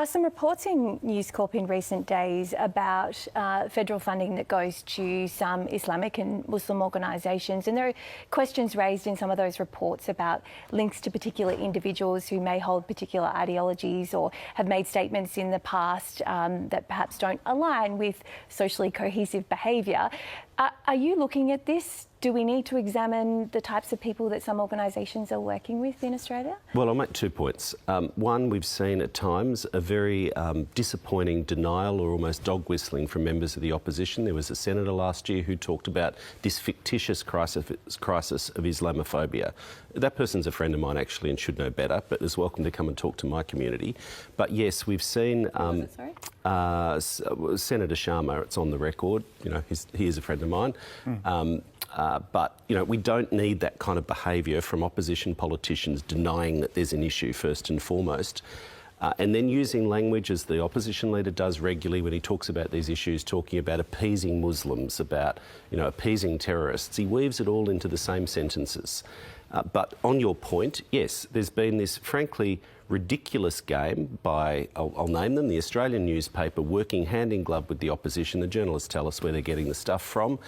Some reports in News Corp in recent days about federal funding that goes to some Islamic and Muslim organisations, and there are questions raised in some of those reports about links to particular individuals who may hold particular ideologies or have made statements in the past that perhaps don't align with socially cohesive behaviour. Are you looking at this? Do we need to examine the types of people that some organisations are working with in Australia? Well, I'll make 2 points. One, we've seen at times a very disappointing denial or almost dog whistling from members of the opposition. There was a senator last year who talked about this fictitious crisis of Islamophobia. That person's a friend of mine actually and should know better, but is welcome to come and talk to my community. But yes, we've seen Senator Sharma. It's on the record. You know, he is a friend of mine. But, you know, we don't need that kind of behaviour from opposition politicians denying that there's an issue first and foremost. And then using language, as the opposition leader does regularly when he talks about these issues, talking about appeasing Muslims, about, you know, appeasing terrorists. He weaves it all into the same sentences. But on your point, yes, there's been this, frankly, ridiculous game by, I'll name them, the Australian newspaper, working hand in glove with the opposition. The journalists tell us where they're getting the stuff from,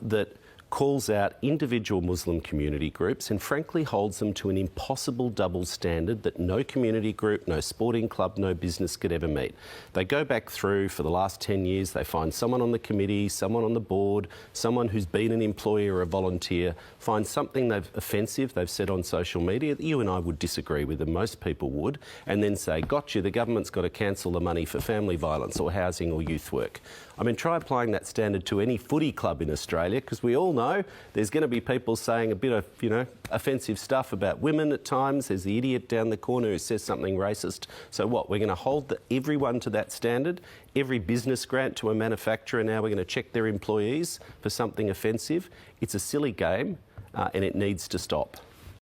that calls out individual Muslim community groups and frankly holds them to an impossible double standard that no community group, no sporting club, no business could ever meet. They go back through for the last 10 years, they find someone on the committee, someone on the board, someone who's been an employee or a volunteer, find something offensive they've said on social media that you and I would disagree with, and most people would, and then say, gotcha, the government's got to cancel the money for family violence or housing or youth work. I mean, try applying that standard to any footy club in Australia, because we all know there's going to be people saying a bit of, you know, offensive stuff about women at times. There's the idiot down the corner who says something racist. So what, we're going to hold everyone to that standard? Every business grant to a manufacturer, now we're going to check their employees for something offensive? It's a silly game and it needs to stop.